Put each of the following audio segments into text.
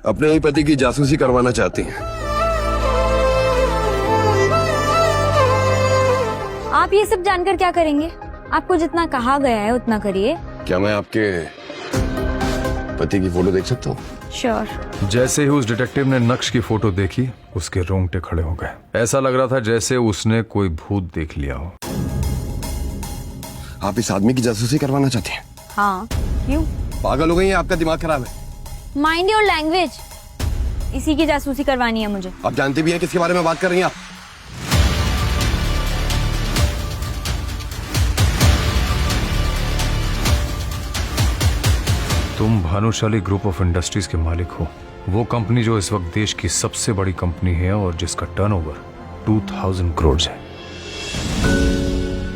अपने ही पति की जासूसी करवाना चाहती हैं। आप ये सब जानकर क्या करेंगे? आपको जितना कहा गया है उतना करिए। क्या मैं आपके पति की फोटो देख सकता हूँ? श्योर। जैसे ही उस डिटेक्टिव ने नक्श की फोटो देखी, उसके रोंगटे खड़े हो गए। ऐसा लग रहा था जैसे उसने कोई भूत देख लिया हो। आप इस आदमी की जासूसी करवाना चाहती हैं? हाँ, क्यों? पागल हो गई हैं? आपका दिमाग खराब है। Mind your language. इसी की जासूसी करवानी है मुझे। आप जानते भी हैं किसके बारे में बात कर रही हैं आप? तुम भानुशाली ग्रुप ऑफ इंडस्ट्रीज के मालिक हो। वो कंपनी जो इस वक्त देश की सबसे बड़ी कंपनी है और जिसका टर्नओवर 2000 करोड़ है।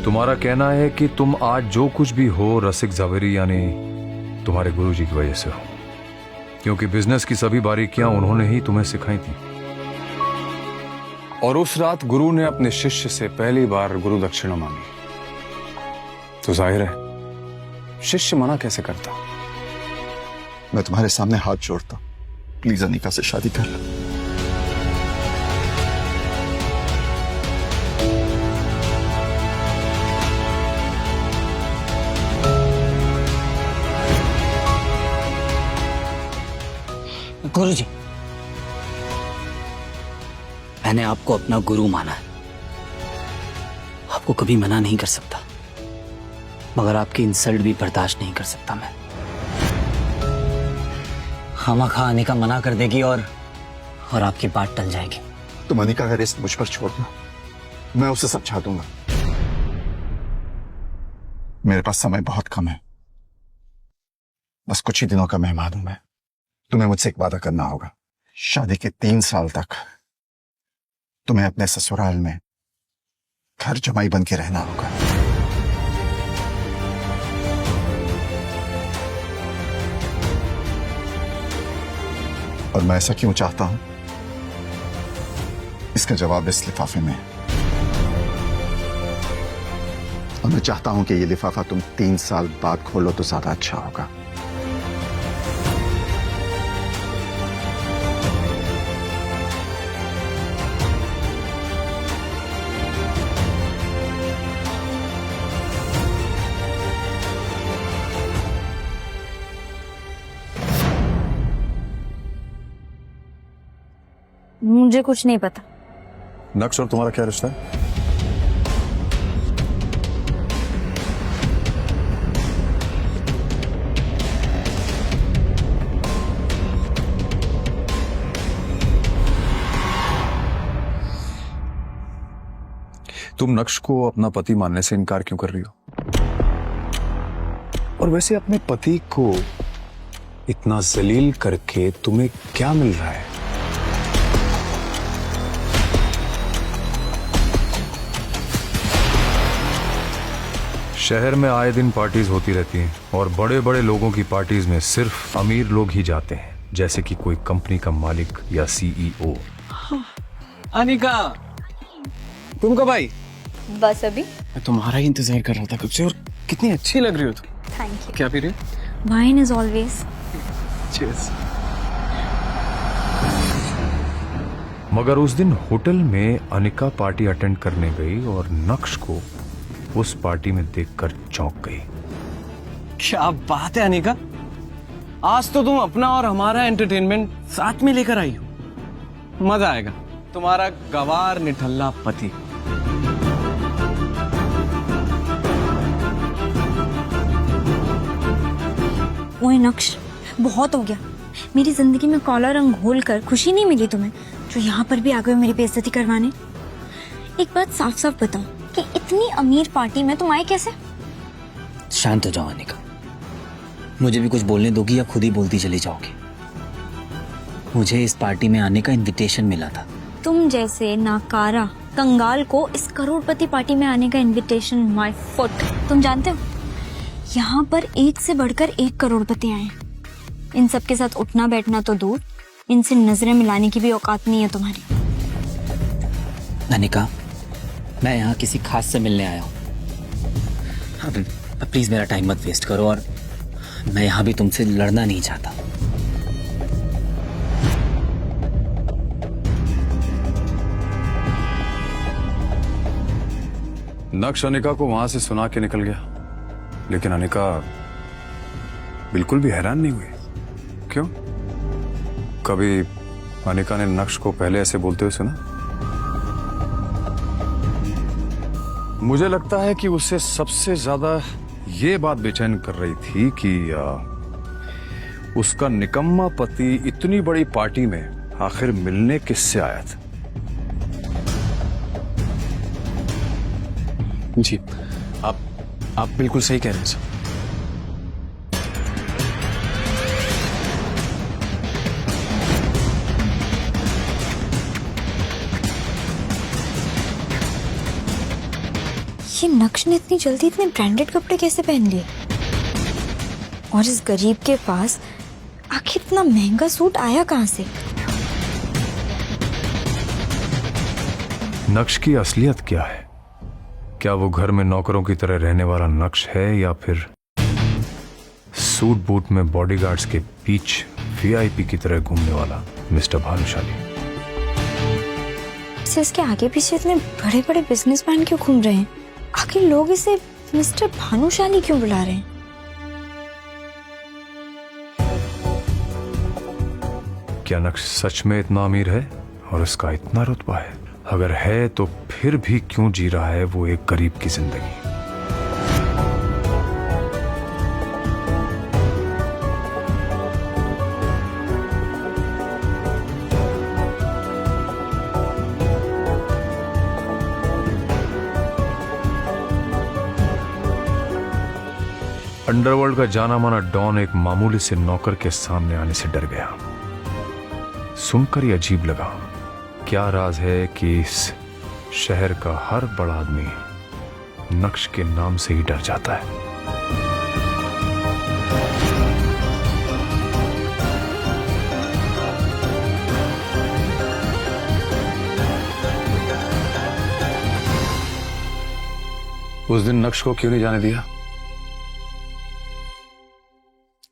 तुम्हारा कहना है कि तुम आज जो कुछ भी हो रसिक जावेरी यानी तुम्हारे गुरुजी की वजह से हो, क्योंकि बिजनेस की सभी बारीकियां उन्होंने ही तुम्हें सिखाई थी। और उस रात गुरु ने अपने शिष्य से पहली बार गुरु दक्षिणा मांगी, तो जाहिर है शिष्य मना कैसे करता। मैं तुम्हारे सामने हाथ जोड़ता हूं, प्लीज अनिका से शादी कर लो। गुरुजी, मैंने आपको अपना गुरु माना है, आपको कभी मना नहीं कर सकता, मगर आपकी इंसल्ट भी बर्दाश्त नहीं कर सकता मैं। खामखा अनिका मना कर देगी और आपकी बात टल जाएगी। तुम अनिका का रिस्क मुझ पर छोड़ना, मैं उसे समझा दूंगा। मेरे पास समय बहुत कम है, बस कुछ ही दिनों का मेहमान हूं मैं। तुम्हें मुझसे एक वादा करना होगा। शादी के 3 साल तक तुम्हें अपने ससुराल में घर जमाई बन के रहना होगा। और मैं ऐसा क्यों चाहता हूं, इसका जवाब इस लिफाफे में है। और मैं चाहता हूं कि ये लिफाफा तुम 3 साल बाद खोलो तो ज्यादा अच्छा होगा। मुझे कुछ नहीं पता। नक्श और तुम्हारा क्या रिश्ता है? तुम नक्श को अपना पति मानने से इनकार क्यों कर रही हो? और वैसे अपने पति को इतना जलील करके तुम्हें क्या मिल रहा है? शहर में आए दिन पार्टीज होती रहती हैं और बड़े बड़े लोगों की पार्टीज में सिर्फ अमीर लोग ही जाते हैं, जैसे कि कोई कंपनी का मालिक या सीईओ। अनिका, तुम कब आई? बस अभी। मैं तुम्हारा ही इंतजार कर रहा था कब से। और कितनी अच्छी लग रही हो तुम। Thank you. क्या पी रही हो? Wine is always. चीयर्स। मगर उस दिन होटल में अनिका पार्टी अटेंड करने गई और नक्श को उस पार्टी में देखकर चौंक गई। क्या बात है अनिका, आज तो तुम अपना और हमारा एंटरटेनमेंट साथ में लेकर आई हो। मजा आएगा। तुम्हारा गवार निठल्ला पति। ओए नक्श, बहुत हो गया। मेरी जिंदगी में काला रंग घोल कर खुशी नहीं मिली तुम्हें, जो यहाँ पर भी आ गए मेरी बेइज्जती करवाने। एक बात साफ साफ बताओ कि इतनी अमीर पार्टी में तुम आए कैसे? शांत हो जाओ अनिका, मुझे भी कुछ बोलने दोगी या खुद ही बोलती चली जाओगी? मुझे इस पार्टी में आने का इनविटेशन मिला था। तुम जैसे नाकारा कंगाल को इस करोड़पति पार्टी में आने का इनविटेशन माय फुट। तुम जानते हो, यहाँ पर एक से बढ़कर एक करोड़पति आए। इन सब के साथ उठना बैठना तो दूर, इनसे नजरें मिलाने की भी औकात नहीं है तुम्हारी। अनिका, मैं यहाँ किसी खास से मिलने आया हूँ। अब प्लीज मेरा टाइम मत वेस्ट करो, और मैं यहाँ भी तुमसे लड़ना नहीं चाहता। नक्श अनिका को वहां से सुना के निकल गया, लेकिन अनिका बिल्कुल भी हैरान नहीं हुई। क्यों? कभी अनिका ने नक्श को पहले ऐसे बोलते हुए सुना? मुझे लगता है कि उसे सबसे ज्यादा ये बात बेचैन कर रही थी कि उसका निकम्मा पति इतनी बड़ी पार्टी में आखिर मिलने किससे आया था। जी, आप बिल्कुल सही कह रहे हैं सर। ये नक्श ने इतनी जल्दी इतने ब्रांडेड कपड़े कैसे पहन लिए? और इस गरीब के पास आखिर इतना महंगा सूट आया कहाँ से? नक्श की असलियत क्या है? क्या वो घर में नौकरों की तरह रहने वाला नक्श है, या फिर सूट बूट में बॉडीगार्ड्स के बीच वीआईपी की तरह घूमने वाला मिस्टर भानुशाली? इसके आगे पीछे इतने बड़े बड़े बिजनेसमैन क्यों घूम रहे हैं? आखिर लोग इसे मिस्टर भानुशाली क्यों बुला रहे हैं? क्या नक्श सच में इतना अमीर है और उसका इतना रुतबा है? अगर है तो फिर भी क्यों जी रहा है वो एक गरीब की जिंदगी? अंडरवर्ल्ड का जाना माना डॉन एक मामूली से नौकर के सामने आने से डर गया। सुनकर ही अजीब लगा। क्या राज है कि इस शहर का हर बड़ा आदमी नक्श के नाम से ही डर जाता है? उस दिन नक्श को क्यों नहीं जाने दिया?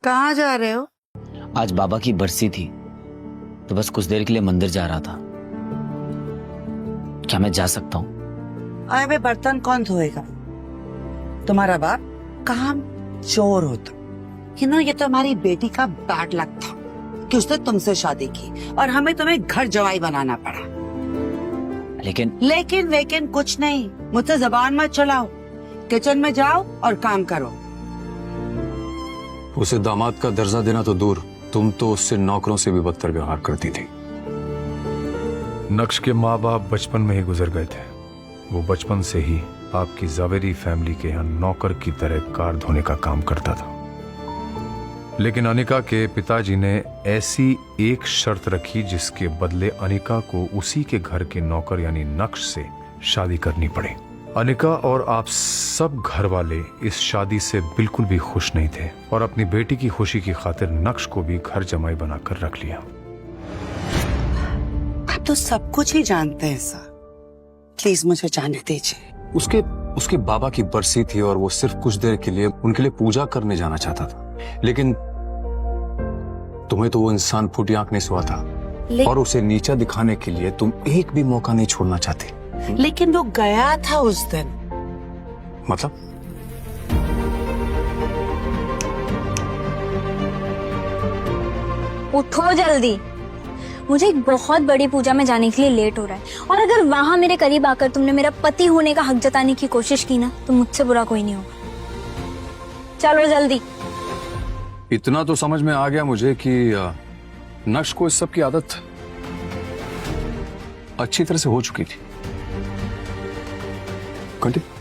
कहाँ जा रहे हो? आज बाबा की बरसी थी तो बस कुछ देर के लिए मंदिर जा रहा था। क्या मैं जा सकता हूँ? अरे बर्तन कौन धोएगा? तुम्हारा बाप काम चोर होता। ये तो हमारी बेटी का बैड लक था कि उसने तुमसे शादी की और हमें तुम्हें घर जवाई बनाना पड़ा। लेकिन लेकिन कुछ नहीं। मुझसे जबान मत चलाओ। किचन में जाओ और काम करो। उसे दामाद का दर्जा देना तो दूर, तुम तो उससे नौकरों से भी बदतर व्यवहार करती थी। नक्श के माँ बाप बचपन में ही गुजर गए थे। वो बचपन से ही आपकी जावेरी फैमिली के यहाँ नौकर की तरह कार धोने का काम करता था। लेकिन अनिका के पिताजी ने ऐसी एक शर्त रखी जिसके बदले अनिका को उसी के घर के नौकर यानी नक्श से शादी करनी पड़ी। अनिका और आप सब घर वाले इस शादी से बिल्कुल भी खुश नहीं थे और अपनी बेटी की खुशी की खातिर नक्श को भी घर जमाई बनाकर रख लिया। आप तो सब कुछ ही जानते हैं सर। प्लीज मुझे जाने दीजिए। उसके बाबा की बरसी थी और वो सिर्फ कुछ देर के लिए उनके लिए पूजा करने जाना चाहता था, लेकिन तुम्हें तो वो इंसान फूटी आंख नहीं सुहा था और उसे नीचा दिखाने के लिए तुम एक भी मौका नहीं छोड़ना चाहते। लेकिन वो गया था उस दिन। मतलब? उठो जल्दी, मुझे एक बहुत बड़ी पूजा में जाने के लिए लेट हो रहा है और अगर वहां मेरे करीब आकर तुमने मेरा पति होने का हक जताने की कोशिश की ना तो मुझसे बुरा कोई नहीं होगा। चलो जल्दी। इतना तो समझ में आ गया मुझे कि नक्श को इस सब की आदत अच्छी तरह से हो चुकी थी। कंटिन्यू।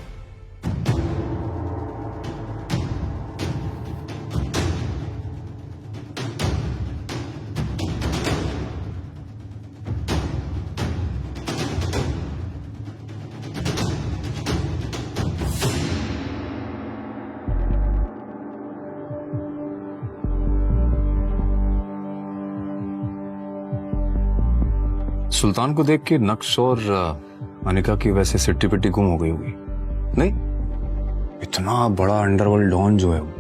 सुल्तान को देख के नक्श और अनिका की वैसे सिट्टी पिट्टी गुम हो गई होगी। नहीं, इतना बड़ा अंडरवर्ल्ड डॉन जो है वो।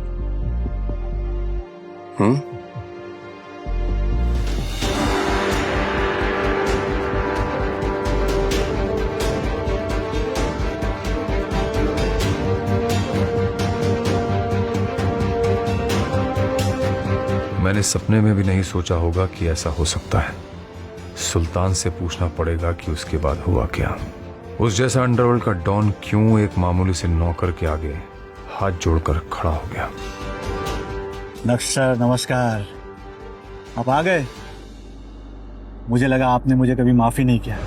मैंने सपने में भी नहीं सोचा होगा कि ऐसा हो सकता है। सुल्तान से पूछना पड़ेगा कि उसके बाद हुआ क्या। उस जैसा अंडरवर्ल्ड का डॉन क्यों एक मामूली से नौकर के आगे हाथ जोड़कर खड़ा हो गया। नक्श सर नमस्कार, आप आ गए। मुझे लगा आपने मुझे कभी माफी नहीं किया।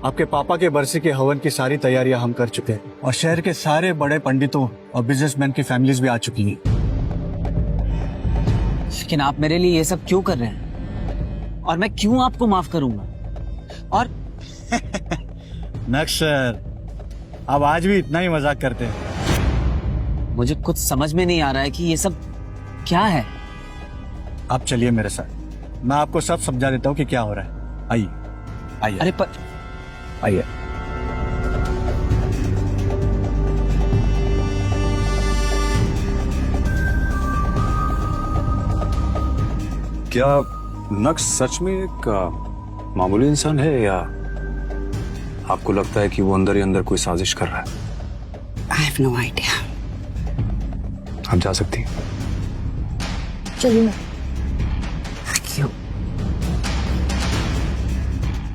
आपके पापा के बरसी के हवन की सारी तैयारियां हम कर चुके हैं और शहर के सारे बड़े पंडितों और बिजनेसमैन की फैमिलीज भी आ चुकी हैं। लेकिन आप मेरे लिए ये सब क्यों कर रहे हैं और मैं क्यों आपको माफ करूंगा? और नक्श सर, आप आज भी इतना ही मजाक करते हैं। मुझे कुछ समझ में नहीं आ रहा है कि ये सब क्या है। आप चलिए मेरे साथ, मैं आपको सब समझा देता हूँ कि क्या हो रहा है। आइए आइए। अरे पर आइए। क्या नक्श सच में एक मामूली इंसान है या आपको लगता है कि वो अंदर ही अंदर कोई साजिश कर रहा है? I have no idea. आप जा सकती हैं। चलिए।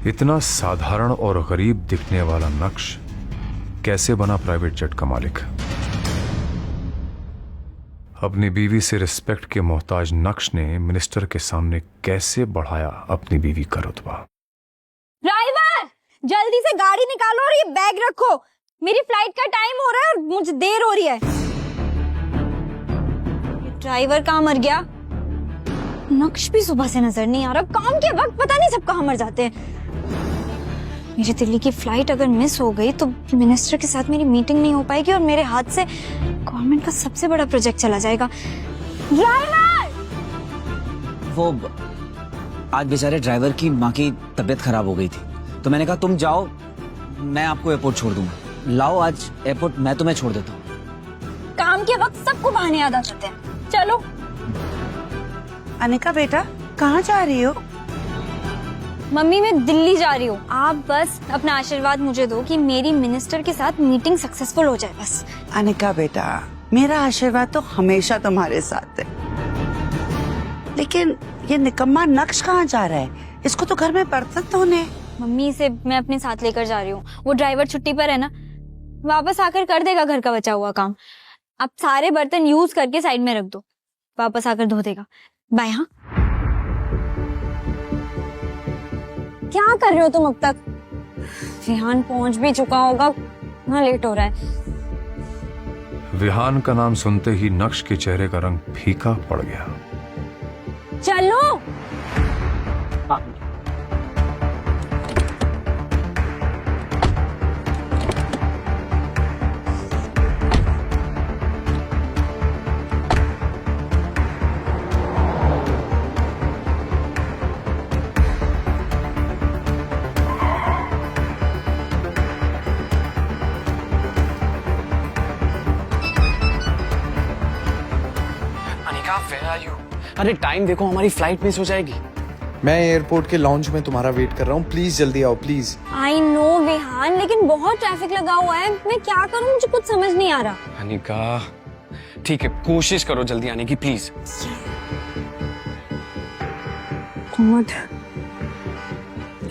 इतना साधारण और गरीब दिखने वाला नक्श कैसे बना प्राइवेट जेट का मालिक? अपनी बीवी से रिस्पेक्ट के मोहताज नक्श ने मिनिस्टर के सामने कैसे बढ़ाया अपनी बीवी का रुतबा? ड्राइवर, जल्दी से गाड़ी निकालो और ये बैग रखो। मेरी फ्लाइट का टाइम हो रहा है और मुझे देर हो रही है। ड्राइवर कहाँ मर गया? नक्श भी सुबह से नजर नहीं आ रहा। काम के वक्त पता नहीं सब कहाँ मर जाते हैं। मेरी दिल्ली की फ्लाइट अगर मिस हो गई तो मिनिस्टर के साथ मेरी मीटिंग नहीं हो पाएगी और मेरे हाथ से गवर्नमेंट का सबसे बड़ा प्रोजेक्ट चला जाएगा। ड्राइवर! वो आज बेचारे ड्राइवर की माँ की तबीयत खराब हो गई थी, तो मैंने कहा तुम जाओ, मैं आपको एयरपोर्ट छोड़ दूंगा। लाओ आज एयरपोर्ट मैं तुम्हें छोड़ देता हूँ। काम के वक्त सबको बहाने याद आ जाते हैं। चलो। अनिका बेटा, कहाँ जा रही हो? मम्मी, मैं दिल्ली जा रही हूँ। आप बस अपना आशीर्वाद मुझे दो कि मेरी मिनिस्टर के साथ मीटिंग सक्सेसफुल हो जाए बस। अनिका बेटा, मेरा आशीर्वाद तो हमेशा तुम्हारे साथ है। लेकिन ये निकम्मा नक्श कहाँ जा रहा है? इसको तो घर में बर्तन धोने। मम्मी, इसे मैं अपने साथ लेकर जा रही हूँ। वो ड्राइवर छुट्टी पर है ना, वापस आकर कर देगा घर का बचा हुआ काम। आप सारे बर्तन यूज करके साइड में रख दो, वापस आकर धो देगा। बाय। हाँ, क्या कर रहे हो तुम अब तक? विहान पहुंच भी चुका होगा, इतना लेट हो रहा है। विहान का नाम सुनते ही नक्श के चेहरे का रंग फीका पड़ गया। चलो। अरे टाइम देखो, हमारी फ्लाइट मिस हो जाएगी। मैं एयरपोर्ट के लॉन्च में तुम्हारा वेट कर रहा हूँ, प्लीज जल्दी आओ प्लीज। आई नो विहान, लेकिन बहुत ट्रैफिक लगा हुआ है। मैं क्या करूं, मुझे कुछ समझ नहीं आ रहा। अनिका, ठीक है, कोशिश करो जल्दी आने की प्लीज।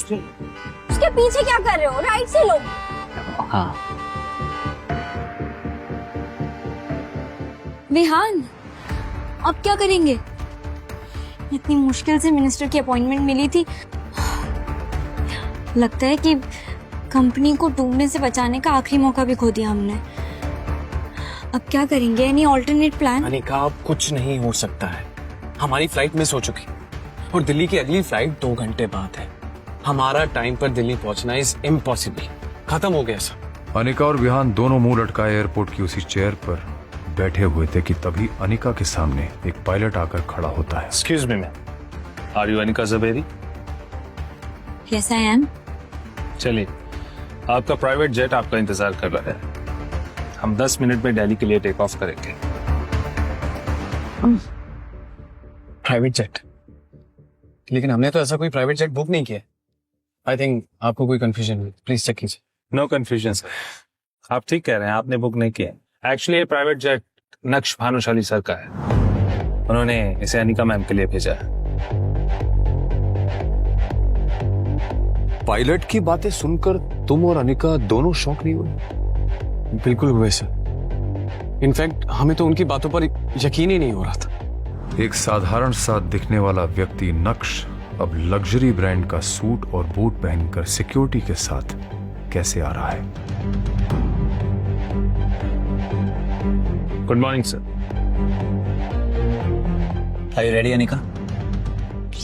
उसके पीछे क्या कर रहे हो? राइट से लो। हाँ विहान, अब क्या करेंगे? इतनी मुश्किल से मिनिस्टर की अपॉइंटमेंट मिली थी। लगता है कि कंपनी को डूबने से बचाने का आखिरी मौका भी खो दिया हमने। अब क्या करेंगे? Any alternate plan? अनिका, अब कुछ नहीं हो सकता है। हमारी फ्लाइट मिस हो चुकी और दिल्ली की अगली फ्लाइट 2 घंटे बाद है। हमारा टाइम पर दिल्ली पहुंचना इज इम्पॉसिबल। खत्म हो गया सब। अनिका और विहान दोनों मुंह लटकाए एयरपोर्ट की उसी चेयर पर बैठे हुए थे कि तभी अनिका के सामने एक पायलट आकर खड़ा होता है। Excuse me ma'am, are you Anika Jaberi? Yes I am. चलिए, आपका प्राइवेट जेट आपका इंतजार कर रहा है। हम 10 मिनट में दिल्ली के लिए टेक ऑफ करेंगे। Private jet? लेकिन हमने तो ऐसा कोई प्राइवेट जेट बुक नहीं किया। आई थिंक आपको कोई कंफ्यूजन है, प्लीज चेक कीजिए। नो कंफ्यूजन सर, आप ठीक कह रहे हैं, आपने बुक नहीं किया। एक्चुअली ये प्राइवेट जेट नक्श भानुशाली सर का है। उन्होंने इसे अनिका मैम के लिए भेजा है। पायलट की बातें सुनकर तुम और अनिका दोनों शॉक नहीं हुए? बिल्कुल हुए सर। इनफैक्ट हमें तो उनकी बातों पर यकीन ही नहीं हो रहा था। एक साधारण सा दिखने वाला व्यक्ति नक्श अब लग्जरी ब्रांड का सूट और बूट पहनकर सिक्योरिटी के साथ कैसे आ रहा है? Good morning sir. Are you ready Anika?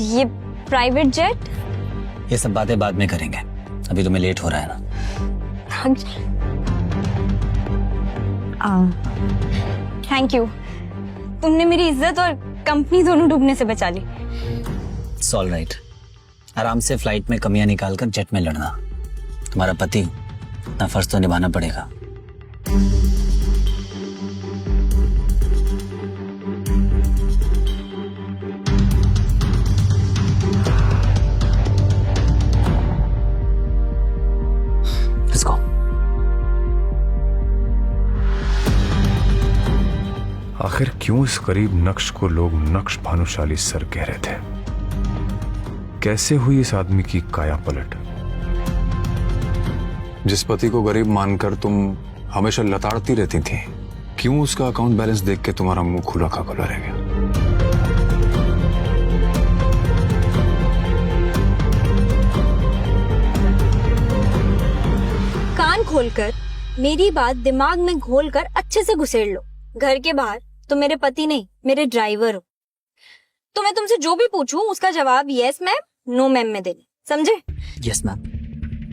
ये प्राइवेट जेट? ये सब बातें बाद में करेंगे, अभी तुम्हें लेट हो रहा है ना। थैंक यू, तुमने मेरी इज्जत और कंपनी दोनों डूबने से बचा ली। It's all right. आराम से फ्लाइट में कमियां निकालकर जेट में लड़ना। तुम्हारा पति हूं, अपना फर्ज तो निभाना पड़ेगा। Let's go. आखिर क्यों इस गरीब नक्श को लोग नक्श भानुशाली सर कह रहे थे? कैसे हुई इस आदमी की काया पलट? जिस पति को गरीब मानकर तुम हमेशा लताड़ती रहती थी, क्यों उसका अकाउंट बैलेंस देख के तुम्हारा मुंह खुला का खुला रह गया? कान खोलकर मेरी बात दिमाग में घोलकर अच्छे से घुसेड़ लो। घर के बाहर तो मेरे पति नहीं, मेरे ड्राइवर हो। तो मैं तुमसे जो भी पूछूं उसका जवाब यस मैम, नो मैम में देना, समझे? यस मैम,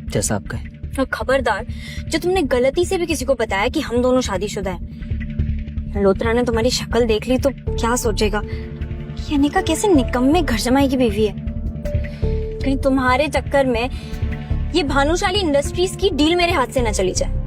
जैसा आप कहें। और खबरदार, जो तुमने गलती से भी किसी को बताया कि हम दोनों शादीशुदा हैं, मल्होत्रा ने तुम्हारी शक्ल देख ली तो क्या सोचेगा कि अनिका कैसे निकम्मे घर जमाई की बीवी है। कहीं तुम्हारे चक्कर में ये भानुशाली इंडस्ट्रीज की डील मेरे हाथ से न चली जाए।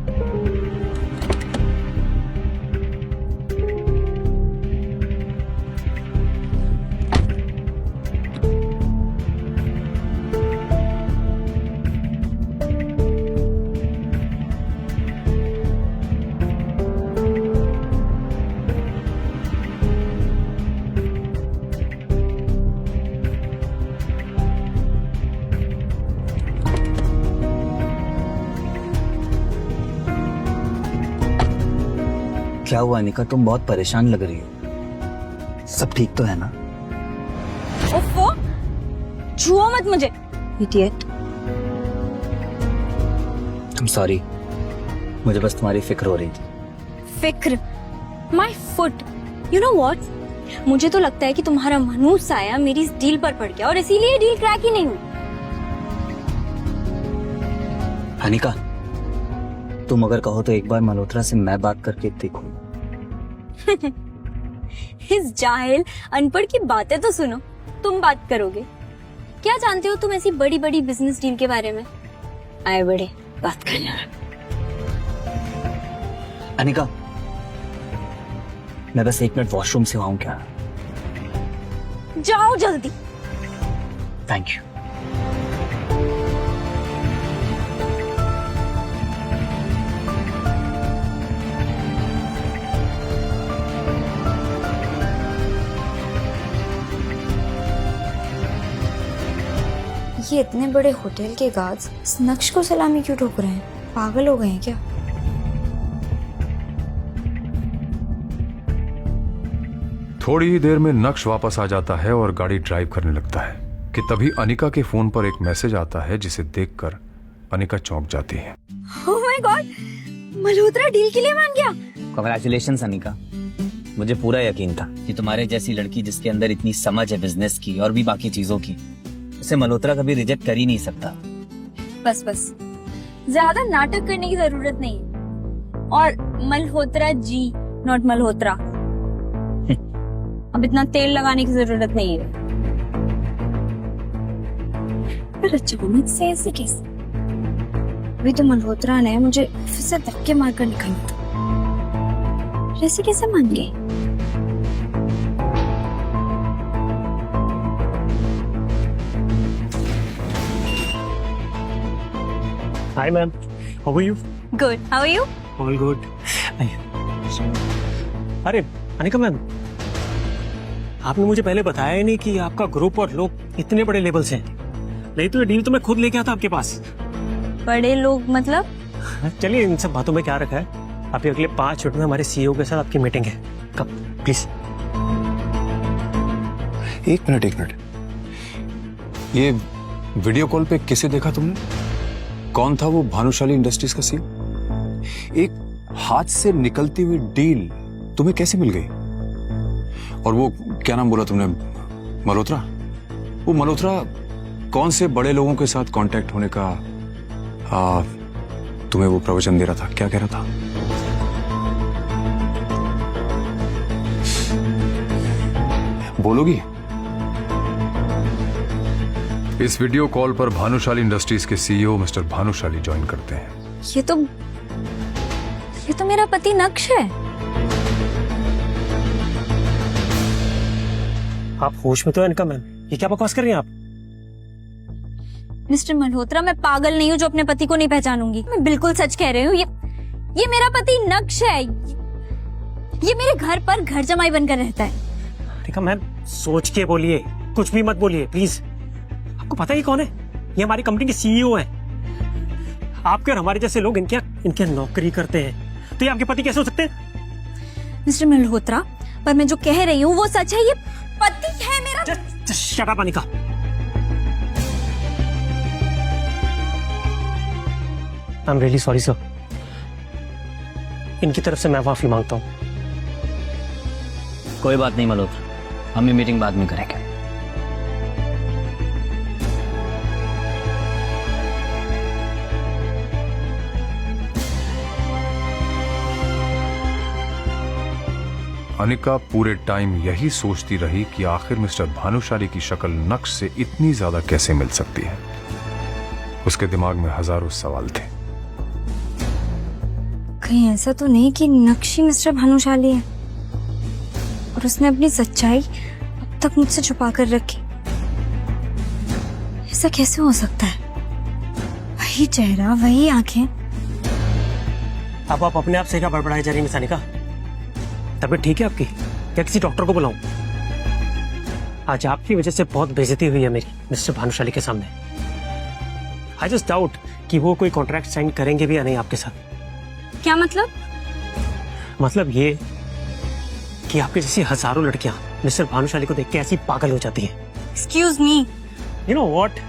क्या हुआ अनिका, तुम बहुत परेशान लग रही हो। सब ठीक तो है ना? ओफो, छुओ मत मुझे, इडियट। I'm sorry, मुझे बस तुम्हारी फिक्र हो रही थी। फिक्र? My foot. You know what, मुझे तो लगता है कि तुम्हारा मनूस साया मेरी इस डील पर पड़ गया और इसीलिए डील क्रैक ही नहीं हुई। अनिका, तुम अगर कहो तो एक बार मल्होत्रा से मैं बात करके देखूं। इस जाहिल अनपढ़ की बातें तो सुनो, तुम बात करोगे? क्या जानते हो तुम ऐसी बड़ी बड़ी बिजनेस डील के बारे में? आए बड़े बात करना। अनिका, मैं बस 1 मिनट वॉशरूम से आऊं क्या? जाओ जल्दी। Thank you. ये इतने बड़े होटल के गार्ड्स इस नक्श को सलामी क्यों ठोक रहे हैं? पागल हो गए हैं क्या? थोड़ी ही देर में नक्श वापस आ जाता है और गाड़ी ड्राइव करने लगता है कि तभी अनिका के फोन पर एक मैसेज आता है जिसे देखकर अनिका चौंक जाती है। Oh my God, Malhotra deal के लिए मान गया। कांग्रेचुलेशंस अनिका, मुझे पूरा यकीन था कि तुम्हारे जैसी लड़की जिसके अंदर इतनी समझ है बिजनेस की और भी बाकी चीजों की, उसे मल्होत्रा कभी रिजेक्ट कर ही नहीं सकता। बस बस, ज्यादा नाटक करने की जरूरत नहीं है। और मल्होत्रा जी, नॉट मल्होत्रा। अब इतना तेल लगाने की जरूरत नहीं है। पर अचानक से ऐसे कैसे? अभी तो मल्होत्रा ने मुझे फिर से धक्के मारकर निकाला था, ऐसे कैसे मान गए? Hi ma'am, how are you? Good. How are you? All good. अरे अनिका मैम, आपने मुझे पहले बताया ही नहीं कि आपका ग्रुप और लोग इतने बड़े लेवल से हैं। नहीं तो ये डील तो मैं खुद लेके आता आपके पास। बड़े लोग मतलब? चलिए इन सब बातों में क्या रखा है, अभी अगले 5 मिनट में हमारे सीईओ के साथ आपकी मीटिंग है। कब प्लीज। एक मिनट, ये वीडियो कॉल पे किसे देखा तुमने? कौन था वो भानुशाली इंडस्ट्रीज का सीईओ? एक हाथ से निकलती हुई डील तुम्हें कैसे मिल गई? और वो क्या नाम बोला तुमने, मल्होत्रा? वो मल्होत्रा कौन से बड़े लोगों के साथ कांटेक्ट होने का तुम्हें वो प्रवचन दे रहा था, क्या कह रहा था? बोलोगी? इस वीडियो कॉल पर भानुशाली इंडस्ट्रीज के सीईओ मिस्टर भानुशाली ज्वाइन करते हैं। ये तो मेरा पति नक्श है। आप होश में तो है इनका मैम, ये क्या बकवास कर रही हैं आप? मिस्टर मल्होत्रा, मैं पागल नहीं हूँ जो अपने पति को नहीं पहचानूंगी। मैं बिल्कुल सच कह रही हूँ। ये मेरा पति नक्श है। ये मेरे घर पर घर जमाई बनकर रहता है। ठीक है मैम, सोच के बोलिए, कुछ भी मत बोलिए प्लीज। आपको पता है कौन है? ये हमारी कंपनी के सीईओ है। आपके और हमारे जैसे लोग इनके नौकरी करते हैं, तो ये आपके पति कैसे हो सकते हैं? मिस्टर मल्होत्रा, पर मैं जो कह रही हूँ वो सच है। ये पति है मेरा। Just shut up, Anika. I'm really sorry sir। इनकी तरफ से मैं माफी मांगता हूँ। कोई बात नहीं मल्होत्रा, हम ये मीटिंग बाद में करेंगे। अनिका पूरे टाइम यही सोचती रही कि आखिर मिस्टर भानुशाली की शक्ल नक्श से इतनी ज्यादा कैसे मिल सकती है। उसके दिमाग में हजारों सवाल थे। कहीं ऐसा तो नहीं कि नक्श ही मिस्टर भानुशाली है और उसने अपनी सच्चाई अब तक मुझसे छुपा कर रखी? ऐसा कैसे हो सकता है? वही चेहरा, वही आंखें। अब आप अपने आप से क्या बड़बड़ाई जा रही मिस अनिका? तबीयत ठीक है आपकी? या किसी डॉक्टर को बुलाऊं? आज आपकी वजह से बहुत बेइज्जती हुई है मेरी मिस्टर भानुशाली के सामने। आई जस्ट डाउट कि वो कोई कॉन्ट्रैक्ट साइन करेंगे भी या नहीं आपके साथ। क्या मतलब? मतलब ये कि आपके जैसी हजारों लड़कियां मिस्टर भानुशाली को देख के ऐसी पागल हो जाती हैं। Excuse me. You know what,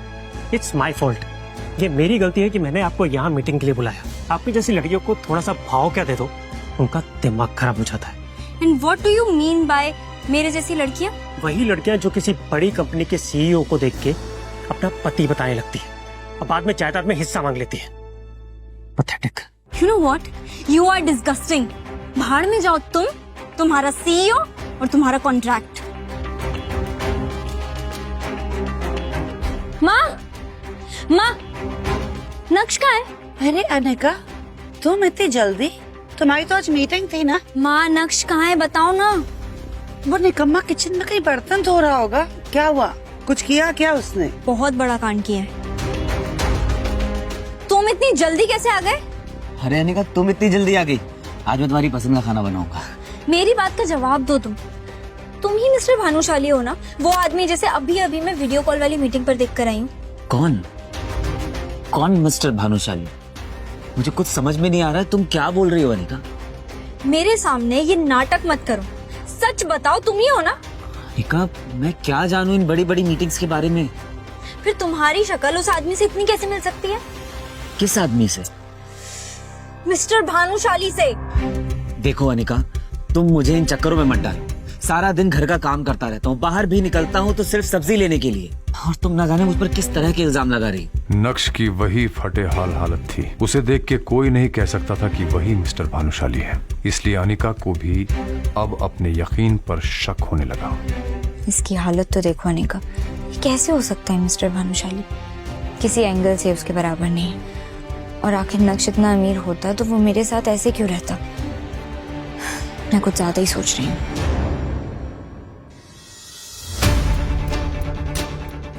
it's my fault. ये मेरी गलती है कि मैंने आपको यहाँ मीटिंग के लिए बुलाया। आपकी जैसी लड़कियों को थोड़ा सा भाव क्या दे दो, उनका दिमाग खराब हो जाता है। And what do you mean by मेरे जैसी लड़कियां? वही लड़कियां जो किसी बड़ी कंपनी के सीईओ को देख के अपना पति बताने लगती है और बाद में जायदाद में हिस्सा मांग लेती है। Pathetic. You know what, you are disgusting. भाड़ में जाओ तुम, तुम्हारा सीईओ और तुम्हारा कॉन्ट्रैक्ट। माँ, नक्श कहाँ है? अरे अनिका, तुम इतनी जल्दी? तुम्हारी तो आज मीटिंग थी ना। माँ, नक्श कहाँ है बताओ ना। वो निकम्मा किचन में कहीं बर्तन धो रहा होगा। क्या हुआ? कुछ किया क्या उसने? बहुत बड़ा कांड किया है। तुम इतनी जल्दी कैसे आ गए? अरे अनिका, तुम इतनी जल्दी आ गई? आज मैं तुम्हारी पसंद का खाना बनाऊंगा। मेरी बात का जवाब दो। तुम ही मिस्टर भानुशाली हो ना, वो आदमी जैसे अभी मैं वीडियो कॉल वाली मीटिंग पर देख कर आई हूँ। कौन मिस्टर भानुशाली? मुझे कुछ समझ में नहीं आ रहा है, तुम क्या बोल रही हो अनिका? मेरे सामने ये नाटक मत करो, सच बताओ तुम ही हो ना? अनिका, मैं क्या जानूं इन बड़ी बड़ी मीटिंग्स के बारे में? फिर तुम्हारी शक्ल उस आदमी से इतनी कैसे मिल सकती है? किस आदमी से? मिस्टर भानुशाली से। देखो अनिका, तुम मुझे इन चक्करों में मत डालो। सारा दिन घर का काम करता रहता हूँ, बाहर भी निकलता हूँ तो सिर्फ सब्जी लेने के लिए, और तुम ना जाने मुझ पर किस तरह के इल्जाम लगा रही। नक्श की वही फटे हाल हालत थी। उसे देख के कोई नहीं कह सकता था कि वही मिस्टर भानुशाली है। इसलिए अनिका को भी अब अपने यकीन पर शक होने लगा। इसकी हालत तो देखो अनिका, कैसे हो सकता है मिस्टर भानुशाली? किसी एंगल से उसके बराबर नहीं। और आखिर नक्श इतना अमीर होता तो वो मेरे साथ ऐसे क्यों रहता? मैं कुछ ज्यादा ही सोच रही हूँ।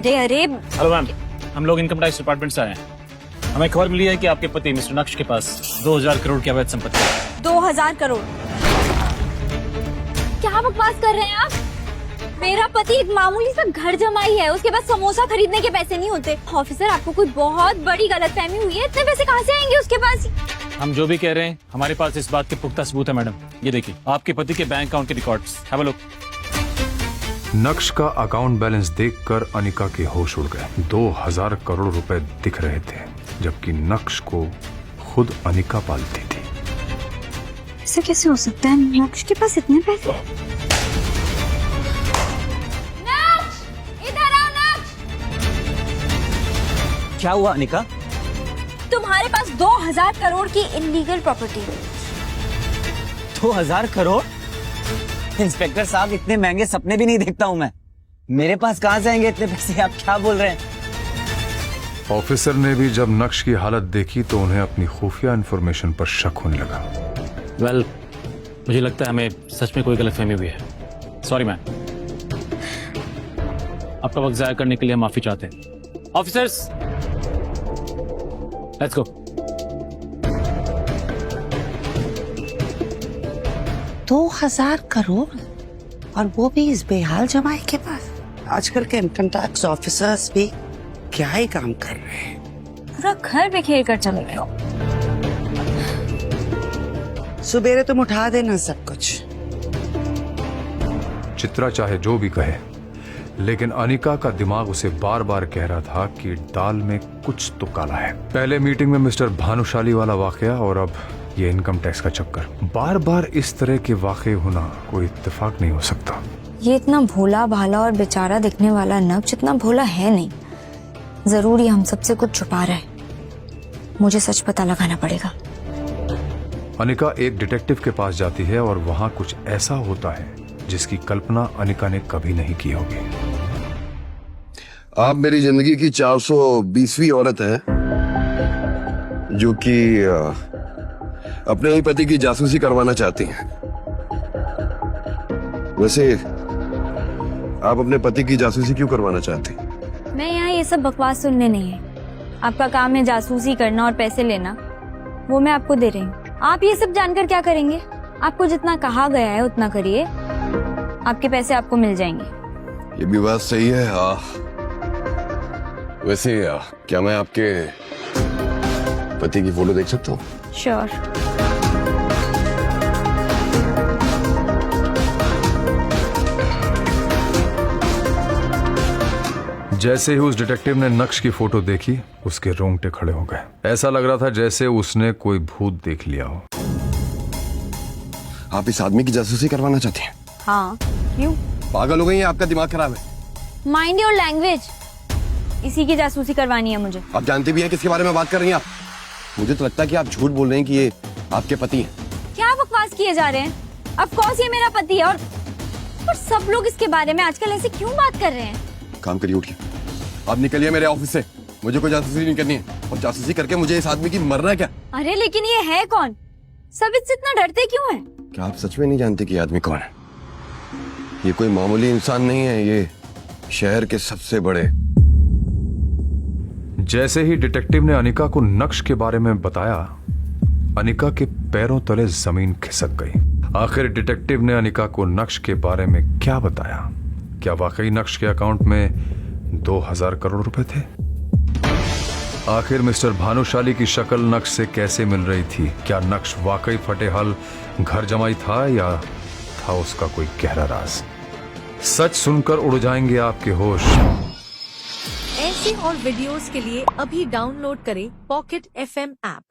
अरे हेलो मैम, हम लोग इनकम टैक्स डिपार्टमेंट से आए हैं। हमें खबर मिली है कि आपके पति मिस्टर नक्श के पास 2000 करोड़ की अवैध संपत्ति है। 2000 करोड़? क्या बकवास कर रहे हैं आप? मेरा पति एक मामूली सा घर जमाई है, उसके पास समोसा खरीदने के पैसे नहीं होते। ऑफिसर, आपको कोई बहुत बड़ी गलतफहमी हुई है। इतने पैसे कहाँ से आएंगे उसके पास? हम जो भी कह रहे हैं, हमारे पास इस बात के पुख्ता सबूत है मैडम। ये देखिए, आपके पति के बैंक अकाउंट के रिकॉर्ड्स। Have a look. नक्श का अकाउंट बैलेंस देखकर अनिका के होश उड़ गए। 2000 करोड़ रुपए दिख रहे थे, जबकि नक्श को खुद अनिका पालती थी। ऐसा कैसे हो सकता है? नक्श के पास इतने पैसे? नक्श, इधर आओ नक्श। क्या हुआ अनिका? तुम्हारे पास 2000 करोड़ की इलीगल प्रॉपर्टी है। 2000 करोड़? इंस्पेक्टर साहब, इतने महंगे सपने भी नहीं देखता हूँ मैं। मेरे पास कहाँ से आएंगे इतने पैसे? आप क्या बोल रहे हैं? ऑफिसर ने भी जब नक्श की हालत देखी तो उन्हें अपनी खुफिया इंफॉर्मेशन पर शक होने लगा। वेल, मुझे लगता है हमें सच में कोई गलतफहमी हुई है। Sorry ma'am. आपका वक्त जाया करने के लिए हम माफी चाहते हैं। Officers, let's go. 2000 करोड़, और वो भी इस बेहाल जमाई के पास। आजकल के इनकम टैक्स ऑफिसर्स भी क्या ही काम कर रहे हैं। पूरा घर बिखेर कर चले गए हो। सुबेरे तुम उठा देना सब कुछ। चित्रा चाहे जो भी कहे, लेकिन अनिका का दिमाग उसे बार बार कह रहा था कि दाल में कुछ तो काला है। पहले मीटिंग में मिस्टर भानुशाली वाला वाकया, और अब ये इनकम टैक्स का चक्कर। बार बार इस तरह के वाकये होना कोई इत्तेफाक नहीं हो सकता। ये इतना भोला भाला और बेचारा दिखने वाला नक्श इतना भोला है नहीं। जरूर ये हम सबसे कुछ छुपा रहा है। मुझे सच पता लगाना पड़ेगा। अनिका एक डिटेक्टिव के पास जाती है और वहां कुछ ऐसा होता है जिसकी कल्पना अनिका ने कभी नहीं की होगी। आप मेरी जिंदगी की 420वीं औरत है जो कि अपने ही पति की जासूसी करवाना चाहती हैं। वैसे आप अपने पति की जासूसी क्यों करवाना चाहती? मैं यहाँ ये सब बकवास सुनने नहीं है। आपका काम है जासूसी करना और पैसे लेना, वो मैं आपको दे रही हूँ। आप ये सब जानकर क्या करेंगे? आपको जितना कहा गया है उतना करिए, आपके पैसे आपको मिल जाएंगे। ये भी बात सही है। वैसे क्या मैं आपके पति की फोटो देख सकता हूँ? श्योर। जैसे ही उस डिटेक्टिव ने नक्श की फोटो देखी, उसके रोंगटे खड़े हो गए। ऐसा लग रहा था जैसे उसने कोई भूत देख लिया हो। आप इस आदमी की जासूसी करवाना चाहती हैं? हाँ, क्यों? पागल हो गई हैं? आपका दिमाग खराब है। Mind your language. इसी की जासूसी करवानी है मुझे। आप जानते भी हैं किसके बारे में बात कर रही हैं आप? मुझे तो लगता है कि आप झूठ बोल रहे हैं कि ये आपके पति हैं। क्या बकवास किए जा रहे हैं? ऑफ कोर्स ये मेरा पति है, और सब लोग इसके बारे में आजकल ऐसे क्यों बात कर रहे हैं? काम करिए, उठिए। आप निकलिए मेरे ऑफिस से। मुझे कोई जासूसी नहीं करनी है, और जासूसी करके मुझे इस आदमी की मरना है क्या? अरे लेकिन ये है कौन? सब इससे इतना डरते क्यों हैं? क्या आप सच में नहीं जानते कि ये आदमी कौन है? ये कोई मामूली इंसान नहीं है, ये शहर के सबसे बड़े। जैसे ही डिटेक्टिव ने अनिका को नक्श के बारे में बताया, अनिका के पैरों तले जमीन खिसक गई। आखिर डिटेक्टिव ने अनिका को नक्श के बारे में क्या बताया? क्या वाकई नक्श के अकाउंट में 2000 करोड़ रुपए थे? आखिर मिस्टर भानुशाली की शक्ल नक्श से कैसे मिल रही थी? क्या नक्श वाकई फटेहाल घर जमाई था, या था उसका कोई गहरा राज? सच सुनकर उड़ जाएंगे आपके होश। ऐसे और वीडियोस के लिए अभी डाउनलोड करें पॉकेट FM ऐप।